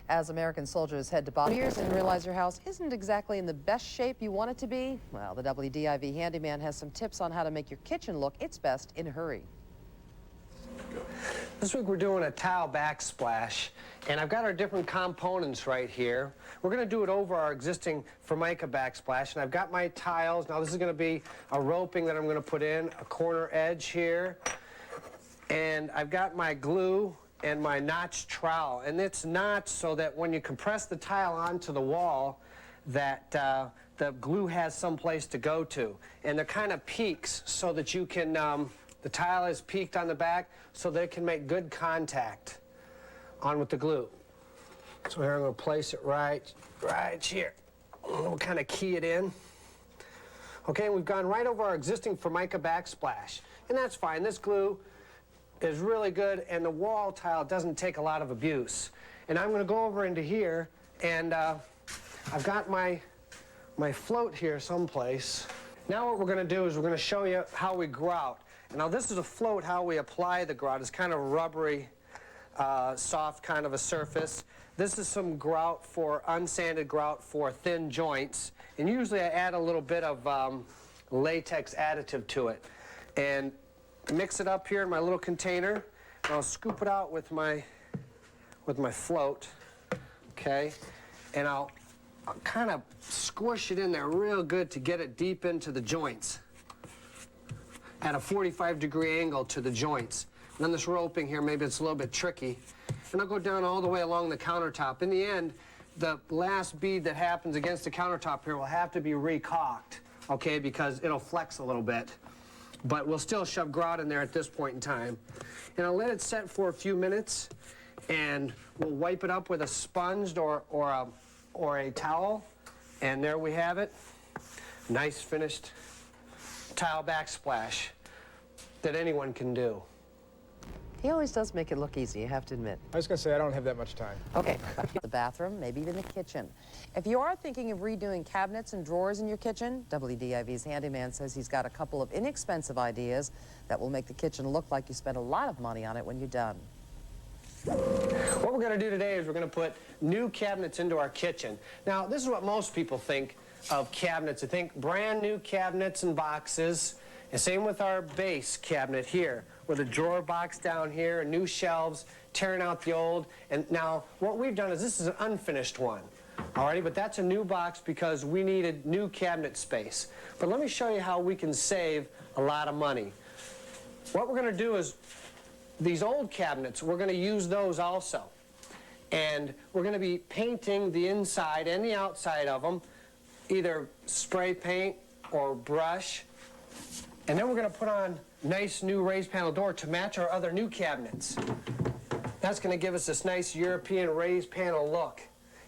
As American soldiers head to Bosnia and realize your house isn't exactly in the best shape you want it to be, well, the WDIV handyman has some tips on how to make your kitchen look its best in a hurry. This week we're doing a tile backsplash, and I've got our different components right here. We're going to do it over our existing Formica backsplash, and I've got my tiles. Now this is going to be a roping that I'm going to put in, a corner edge here, and I've got my glue and my notched trowel, and it's notched so that when you compress the tile onto the wall, that the glue has some place to go to, and they're kind of peaks so that you can the tile is peaked on the back so that it can make good contact on with the glue. So here I'm going to place it right here. We'll kind of key it in. Okay, we've gone right over our existing Formica backsplash, and that's fine. This glue is really good, and the wall tile doesn't take a lot of abuse. And I'm going to go over into here, and I've got my float here someplace. Now what we're going to do is we're going to show you how we grout. And now this is a float, how we apply the grout. It's kind of rubbery, soft kind of a surface. This is some grout for, unsanded grout for thin joints. And usually I add a little bit of latex additive to it. And mix it up here in my little container. And I'll scoop it out with my float, okay? And I'll kind of squish it in there real good to get it deep into the joints at a 45-degree angle to the joints. And then this roping here, maybe it's a little bit tricky. And I'll go down all the way along the countertop. In the end, the last bead that happens against the countertop here will have to be recocked, okay, because it'll flex a little bit. But we'll still shove grout in there at this point in time. And I'll let it set for a few minutes, and we'll wipe it up with a sponge or a towel. And there we have it. Nice finished tile backsplash that anyone can do. He always does make it look easy, you have to admit. I was going to say, I don't have that much time. Okay, the bathroom, maybe even the kitchen. If you are thinking of redoing cabinets and drawers in your kitchen, WDIV's handyman says he's got a couple of inexpensive ideas that will make the kitchen look like you spent a lot of money on it when you're done. What we're going to do today is we're going to put new cabinets into our kitchen. Now, this is what most people think of cabinets. They think brand new cabinets and boxes. And same with our base cabinet here, with a drawer box down here, and new shelves, tearing out the old. And now, what we've done is this is an unfinished one. Alrighty, but that's a new box because we needed new cabinet space. But let me show you how we can save a lot of money. What we're going to do is these old cabinets, we're going to use those also. And we're going to be painting the inside and the outside of them, either spray paint or brush. And then we're going to put on nice new raised panel door to match our other new cabinets. That's going to give us this nice European raised panel look.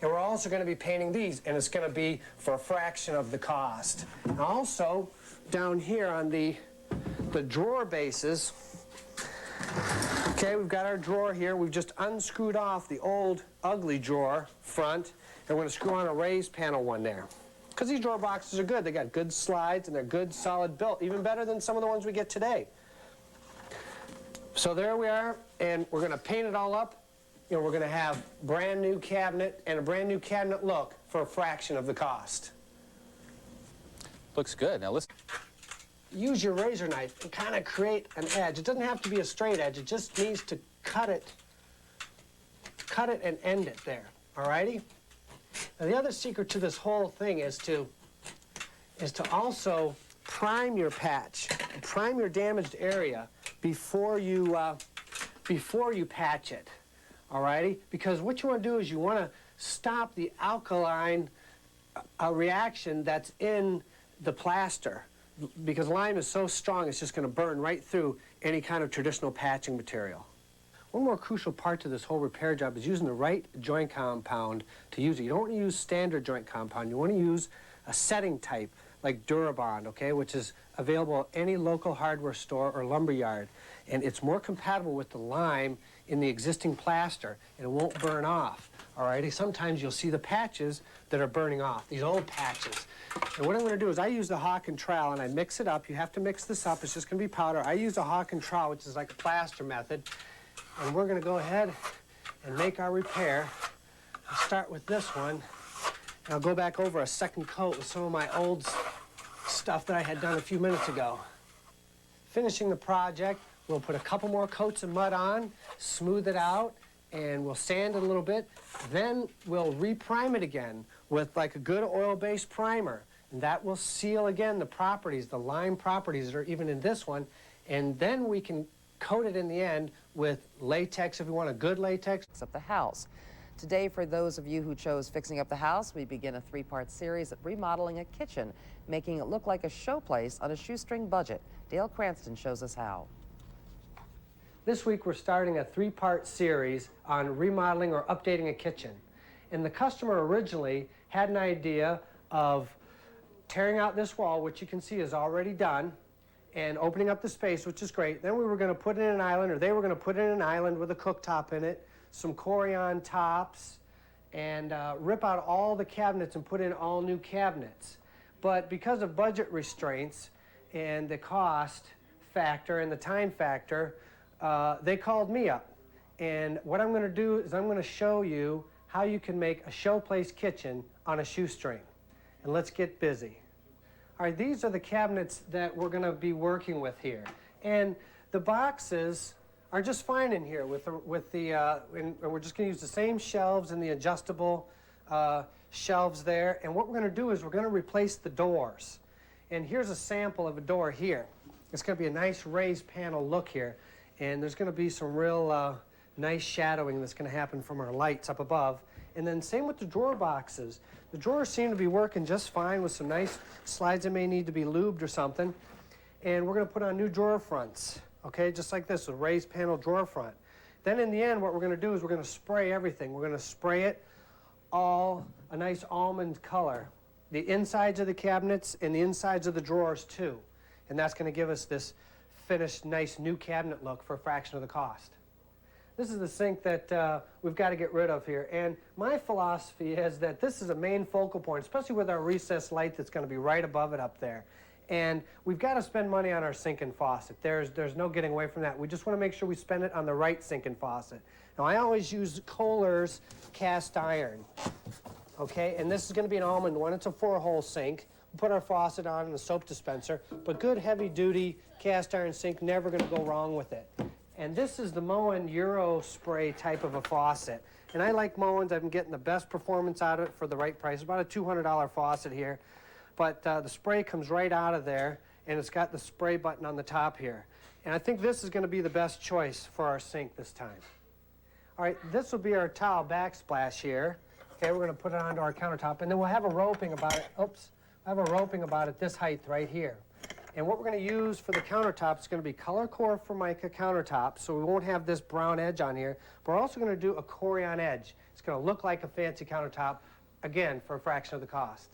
And we're also going to be painting these, and it's going to be for a fraction of the cost. And also, down here on the drawer bases, okay, we've got our drawer here. We've just unscrewed off the old ugly drawer front, and we're going to screw on a raised panel one there. Because these drawer boxes are good. They got good slides, and they're good, solid built, even better than some of the ones we get today. So there we are, and we're going to paint it all up. You know, we're going to have brand new cabinet and a brand new cabinet look for a fraction of the cost. Looks good. Now listen. Use your razor knife and kind of create an edge. It doesn't have to be a straight edge. It just needs to cut it and end it there. All righty? Now the other secret to this whole thing is to also prime your patch, prime your damaged area before you patch it. All righty? Because what you want to do is you want to stop the alkaline reaction that's in the plaster. Because lime is so strong, it's just going to burn right through any kind of traditional patching material. One more crucial part to this whole repair job is using the right joint compound to use it. You don't want to use standard joint compound. You want to use a setting type like Durabond, okay, which is available at any local hardware store or lumber yard. And it's more compatible with the lime in the existing plaster, and it won't burn off. Alrighty, sometimes you'll see the patches that are burning off, these old patches. And what I'm going to do is I use the hawk and trowel, and I mix it up. You have to mix this up. It's just going to be powder. I use a hawk and trowel, which is like a plaster method. And we're going to go ahead and make our repair start with this one, and I'll go back over a second coat with some of my old stuff that I had done a few minutes ago. Finishing the project, we'll put a couple more coats of mud on, smooth it out, and we'll sand it a little bit. Then we'll reprime it again with like a good oil-based primer. And that will seal again the properties, the lime properties that are even in this one. And then we can coat it in the end with latex if we want a good latex. Fix up the house. Today, for those of you who chose fixing up the house, we begin a 3-part series of remodeling a kitchen, making it look like a showplace on a shoestring budget. Dale Cranston shows us how. This week we're starting a 3-part series on remodeling or updating a kitchen. And the customer originally had an idea of tearing out this wall, which you can see is already done, and opening up the space, which is great. Then we were going to put in an island, or they were going to put in an island with a cooktop in it, some Corian tops, and rip out all the cabinets and put in all new cabinets. But because of budget restraints and the cost factor and the time factor, they called me up. And what I'm going to do is I'm going to show you how you can make a showplace kitchen on a shoestring. And let's get busy. All right, these are the cabinets that we're going to be working with here. And the boxes are just fine in here and we're just going to use the same shelves and the adjustable shelves there. And what we're going to do is we're going to replace the doors. And here's a sample of a door here. It's going to be a nice raised panel look here. And there's going to be some real nice shadowing that's going to happen from our lights up above. And then same with the drawer boxes. The drawers seem to be working just fine with some nice slides that may need to be lubed or something. And we're going to put on new drawer fronts, okay, just like this, a raised panel drawer front. Then in the end, what we're going to do is we're going to spray everything. We're going to spray it all a nice almond color. The insides of the cabinets and the insides of the drawers too. And that's going to give us this finished, nice new cabinet look for a fraction of the cost. This is the sink that we've got to get rid of here. And my philosophy is that this is a main focal point, especially with our recessed light that's going to be right above it up there. And we've got to spend money on our sink and faucet. There's no getting away from that. We just want to make sure we spend it on the right sink and faucet. Now, I always use Kohler's cast iron, okay? And this is going to be an almond one. It's a 4-hole sink. We'll put our faucet on and a soap dispenser, but good heavy-duty cast iron sink, never going to go wrong with it. And this is the Moen Euro spray type of a faucet. And I like Moen's. I've been getting the best performance out of it for the right price. About a $200 faucet here. But the spray comes right out of there, and it's got the spray button on the top here. And I think this is going to be the best choice for our sink this time. All right, this will be our tile backsplash here. Okay, we're going to put it onto our countertop, and then we'll have a roping about it. Oops, I have a roping about it this height right here. And what we're going to use for the countertop is going to be color core Formica countertop, so we won't have this brown edge on here. But we're also going to do a Corian edge. It's going to look like a fancy countertop, again, for a fraction of the cost.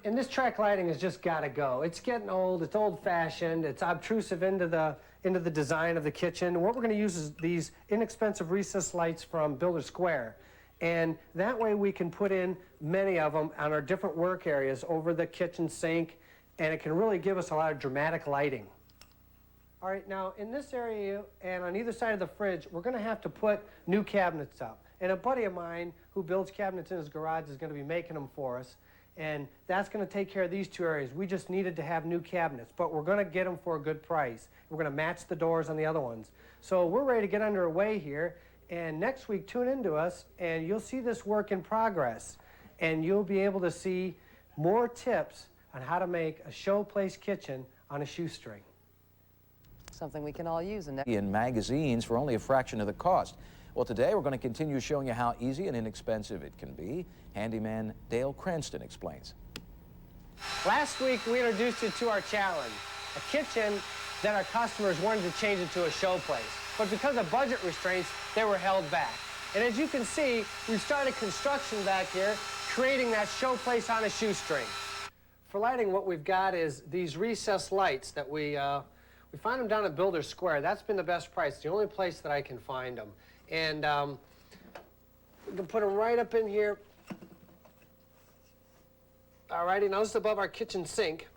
And this track lighting has just got to go. It's getting old, it's old-fashioned, it's obtrusive into the design of the kitchen. And what we're going to use is these inexpensive recessed lights from Builder Square. And that way we can put in many of them on our different work areas over the kitchen sink, and it can really give us a lot of dramatic lighting. All right, now in this area and on either side of the fridge, we're going to have to put new cabinets up. And a buddy of mine who builds cabinets in his garage is going to be making them for us. And that's going to take care of these two areas. We just needed to have new cabinets, but we're going to get them for a good price. We're going to match the doors on the other ones. So we're ready to get underway here. And next week, tune into us, and you'll see this work in progress. And you'll be able to see more tips on how to make a showplace kitchen on a shoestring. Something we can all use in magazines for only a fraction of the cost. Well, today we're going to continue showing you how easy and inexpensive it can be. Handyman Dale Cranston explains. Last week, we introduced you to our challenge, a kitchen that our customers wanted to change into a showplace. But because of budget restraints, they were held back. And as you can see, we've started construction back here, creating that showplace on a shoestring. For lighting, what we've got is these recessed lights that we find them down at Builder Square. That's been the best price, the only place that I can find them. And we can put them right up in here. All righty, now this is above our kitchen sink.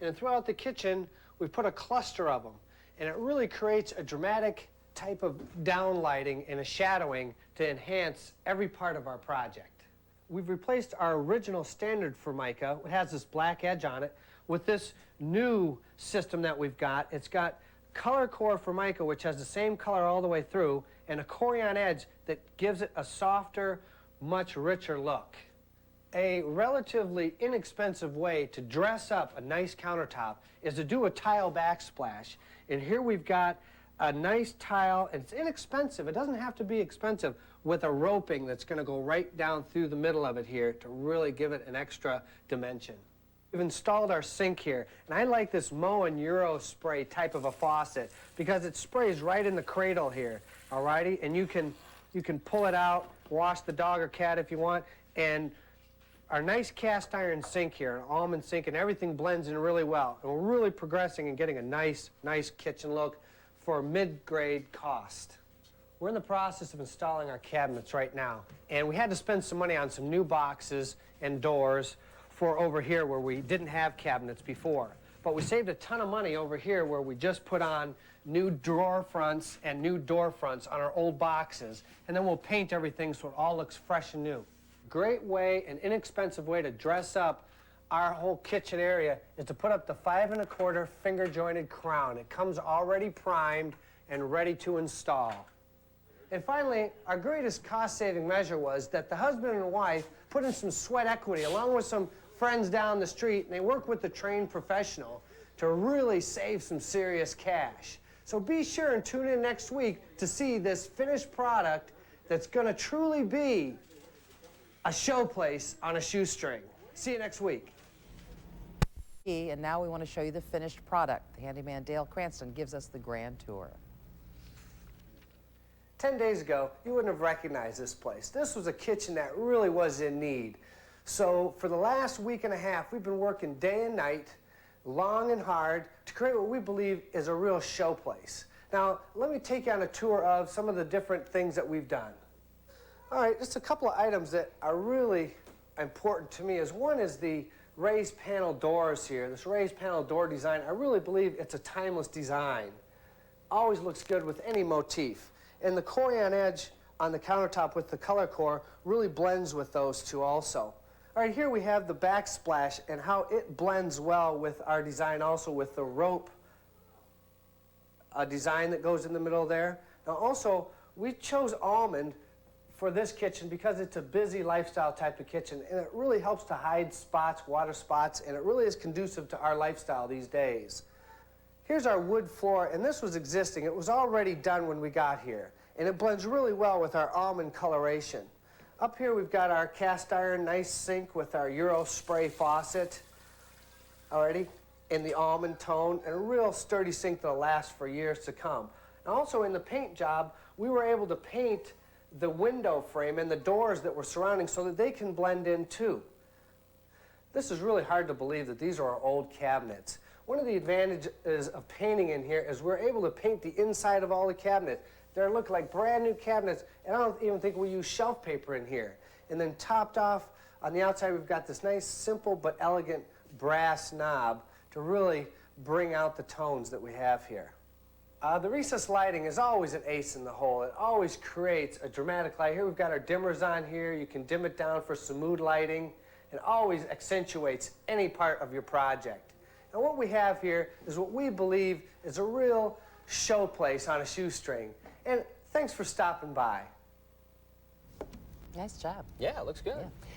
And throughout the kitchen, we put a cluster of them. And it really creates a dramatic type of downlighting and a shadowing to enhance every part of our project. We've replaced our original standard Formica, it has this black edge on it, with this new system that we've got. It's got color core Formica, which has the same color all the way through, and a Corian edge that gives it a softer, much richer look. A relatively inexpensive way to dress up a nice countertop is to do a tile backsplash. And here we've got a nice tile, and it's inexpensive. It doesn't have to be expensive, with a roping that's going to go right down through the middle of it here to really give it an extra dimension. We've installed our sink here, and I like this Moen Euro spray type of a faucet because it sprays right in the cradle here, alrighty? And you can pull it out, wash the dog or cat if you want, and our nice cast iron sink here, an almond sink, and everything blends in really well. And we're really progressing and getting a nice kitchen look for a mid-grade cost. We're in the process of installing our cabinets right now, and we had to spend some money on some new boxes and doors for over here where we didn't have cabinets before. But we saved a ton of money over here where we just put on new drawer fronts and new door fronts on our old boxes, and then we'll paint everything so it all looks fresh and new. Great way, an inexpensive way to dress up our whole kitchen area is to put up the 5 1/4 finger jointed crown. It comes already primed and ready to install. And finally, our greatest cost-saving measure was that the husband and wife put in some sweat equity along with some friends down the street, and they worked with the trained professional to really save some serious cash. So be sure and tune in next week to see this finished product that's going to truly be a showplace on a shoestring. See you next week. And now we want to show you the finished product. The handyman Dale Cranston gives us the grand tour. 10 days ago, you wouldn't have recognized this place. This was a kitchen that really was in need. So for the last week and a half, we've been working day and night, long and hard, to create what we believe is a real showplace. Now, let me take you on a tour of some of the different things that we've done. All right, just a couple of items that are really important to me. One is the raised panel doors here. This raised panel door design, I really believe it's a timeless design. Always looks good with any motif. And the Corian edge on the countertop with the color core really blends with those two also. All right, here we have the backsplash and how it blends well with our design also with the rope design that goes in the middle there. Now also, we chose almond for this kitchen because it's a busy lifestyle type of kitchen, and it really helps to hide spots, water spots, and it really is conducive to our lifestyle these days. Here's our wood floor, and this was existing. It was already done when we got here, and it blends really well with our almond coloration. Up here we've got our cast iron nice sink with our Euro spray faucet, alrighty, in the almond tone, and a real sturdy sink that'll last for years to come. And also in the paint job, we were able to paint the window frame and the doors that were surrounding so that they can blend in too. This is really hard to believe that these are our old cabinets. One of the advantages of painting in here is we're able to paint the inside of all the cabinets. They look like brand new cabinets, and I don't even think we use shelf paper in here. And then topped off on the outside, we've got this nice, simple but elegant brass knob to really bring out the tones that we have here. The recessed lighting is always an ace in the hole. It always creates a dramatic light. Here we've got our dimmers on here. You can dim it down for some mood lighting. It always accentuates any part of your project. And what we have here is what we believe is a real showplace on a shoestring. And thanks for stopping by. Nice job. Yeah, it looks good. Yeah.